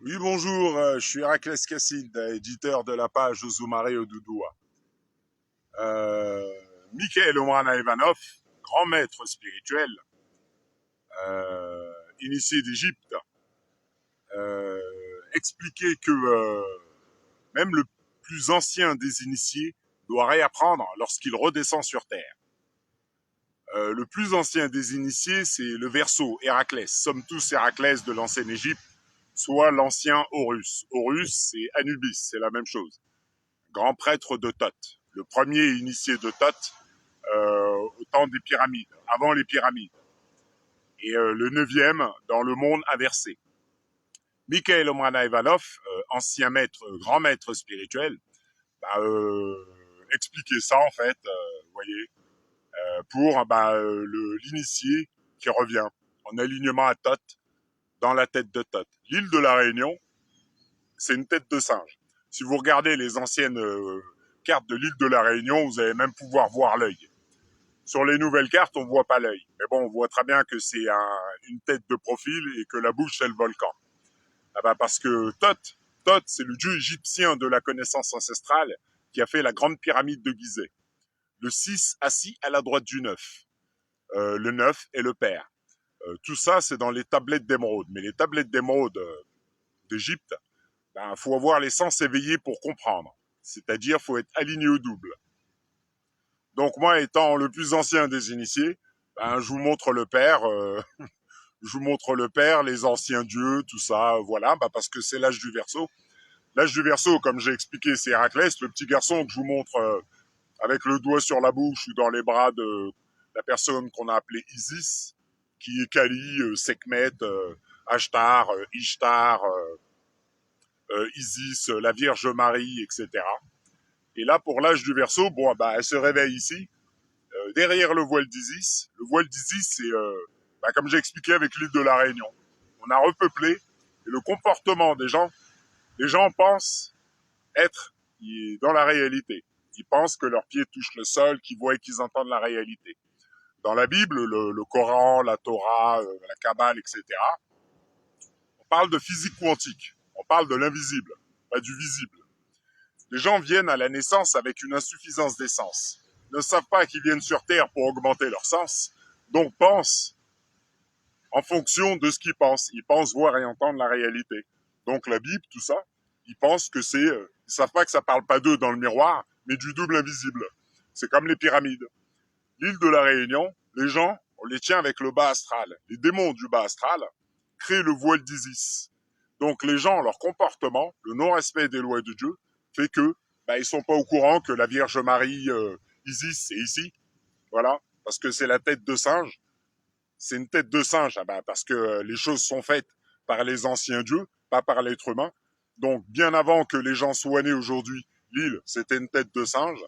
Oui, bonjour, je suis Héraclès Cassine, éditeur de la page Ozoumare Odoudoua. Euh, Mikhail Omrana Ivanov, grand maître spirituel, initié d'Égypte, euh, expliquait que même le plus ancien des initiés doit réapprendre lorsqu'il redescend sur Terre. Le plus ancien des initiés, c'est le Verseau, Héraclès. Sommes tous Héraclès de l'ancienne Égypte, soit l'ancien Horus. Horus, c'est Anubis, c'est la même chose. Grand prêtre de Thoth, le premier initié de Thoth au temps des pyramides, avant les pyramides, et le neuvième dans le monde inversé. Mikhail Omrana-Ivanov, ancien maître, grand maître spirituel, bah, expliquait ça en fait, vous voyez, pour l'initié qui revient en alignement à Thoth, dans la tête de Thoth. L'île de la Réunion, c'est une tête de singe. Si vous regardez les anciennes cartes de l'île de la Réunion, vous allez même pouvoir voir l'œil. Sur les nouvelles cartes, on voit pas l'œil. Mais bon, on voit très bien que c'est une tête de profil et que la bouche, c'est le volcan. Ah bah parce que Thoth, c'est le dieu égyptien de la connaissance ancestrale qui a fait la grande pyramide de Gizeh. Le 6 assis à la droite du 9. Le 9 est le père. Tout ça, c'est dans les tablettes d'émeraude. Mais les tablettes d'émeraude d'Égypte, ben, faut avoir les sens éveillés pour comprendre. C'est-à-dire, faut être aligné au double. Donc moi, étant le plus ancien des initiés, ben, je vous montre le père, je vous montre le père, les anciens dieux, tout ça, voilà, bah parce que c'est l'âge du Verseau. L'âge du Verseau, comme j'ai expliqué, c'est Héraclès, le petit garçon que je vous montre avec le doigt sur la bouche ou dans les bras de la personne qu'on a appelée Isis, qui est Kali, Sekhmet, Ashtar, Ishtar, Isis, la Vierge Marie, etc. Et là, pour l'âge du Verseau, bon, bah, elle se réveille ici, derrière le voile d'Isis. Le voile d'Isis, c'est, comme j'ai expliqué avec l'île de la Réunion, on a repeuplé, et le comportement des gens, les gens pensent être dans la réalité. Ils pensent que leurs pieds touchent le sol, qu'ils voient et qu'ils entendent la réalité. Dans la Bible, le Coran, la Torah, la Kabbale, etc., on parle de physique quantique. On parle de l'invisible, pas du visible. Les gens viennent à la naissance avec une insuffisance d'essence. Ils ne savent pas qu'ils viennent sur Terre pour augmenter leur sens, donc pensent en fonction de ce qu'ils pensent. Ils pensent voir et entendre la réalité. Donc la Bible, tout ça, ils pensent que c'est... ils savent pas que ça parle pas d'eux dans le miroir, mais du double invisible. C'est comme les pyramides. L'île de la Réunion, les gens, on les tient avec le bas astral. Les démons du bas astral créent le voile d'Isis. Donc les gens, leur comportement, le non-respect des lois de Dieu, fait que ils sont pas au courant que la Vierge Marie, Isis, est ici. Voilà, parce que c'est la tête de singe. C'est une tête de singe, parce que les choses sont faites par les anciens dieux, pas par l'être humain. Donc bien avant que les gens soient nés aujourd'hui, l'île, c'était une tête de singe.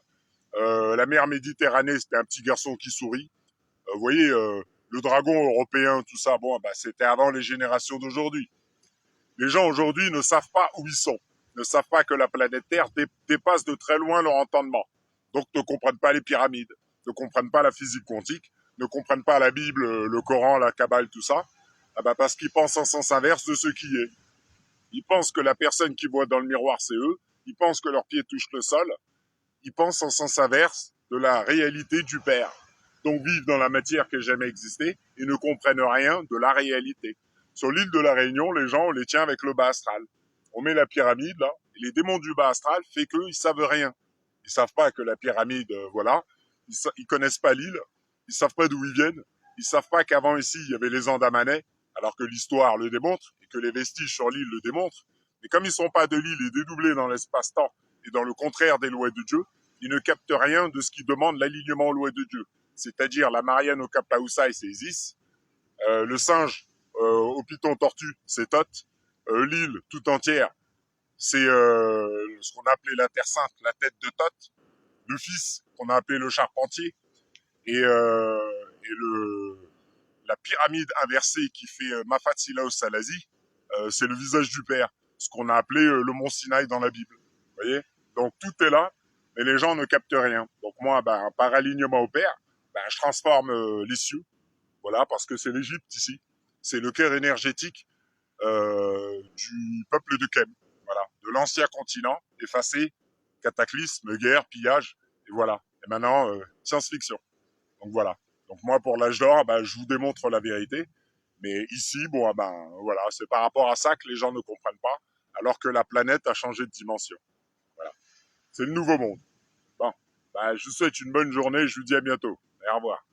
La mer Méditerranée, c'était un petit garçon qui sourit. Vous voyez, le dragon européen, tout ça, bon, c'était avant les générations d'aujourd'hui. Les gens aujourd'hui ne savent pas où ils sont, ne savent pas que la planète Terre dépasse de très loin leur entendement. Donc ne comprennent pas les pyramides, ne comprennent pas la physique quantique, ne comprennent pas la Bible, le Coran, la Kabbale, tout ça, parce qu'ils pensent en sens inverse de ce qui est. Ils pensent que la personne qui voit dans le miroir, c'est eux, ils pensent que leurs pieds touchent le sol, ils pensent en sens inverse de la réalité du Père. Donc vivent dans la matière qui n'a jamais existé et ne comprennent rien de la réalité. Sur l'île de la Réunion, les gens, on les tient avec le bas astral. On met la pyramide là, et les démons du bas astral fait qu'eux, ils savent rien. Ils savent pas que la pyramide, voilà. Ils connaissent pas l'île. Ils savent pas d'où ils viennent. Ils savent pas qu'avant ici, il y avait les Andamanais, alors que l'histoire le démontre et que les vestiges sur l'île le démontrent. Mais comme ils sont pas de l'île et dédoublés dans l'espace-temps et dans le contraire des lois de Dieu, ils ne captent rien de ce qui demande l'alignement aux lois de Dieu. C'est-à-dire la Marianne au Cap Taoussaï, c'est Isis, le singe au Python tortue, c'est Thoth, l'île tout entière, c'est ce qu'on a appelé la Terre Sainte, la tête de Thoth, le fils qu'on a appelé le charpentier, et la pyramide inversée qui fait Mafatsilaos Salazi, c'est le visage du père, ce qu'on a appelé le mont Sinaï dans la Bible. Vous voyez? Donc tout est là, mais les gens ne captent rien. Donc moi, par alignement au père, je transforme les cieux, voilà, parce que c'est l'Égypte ici. C'est le cœur énergétique du peuple de Kem, voilà, de l'ancien continent, effacé, cataclysme, guerre, pillage, et voilà. Et maintenant, science-fiction. Donc voilà. Donc moi, pour l'âge d'or, bah, je vous démontre la vérité. Mais ici, bon, ah ben, voilà, c'est par rapport à ça que les gens ne comprennent pas, alors que la planète a changé de dimension. Voilà. C'est le nouveau monde. Bon, bah, je vous souhaite une bonne journée, je vous dis à bientôt. Et au revoir.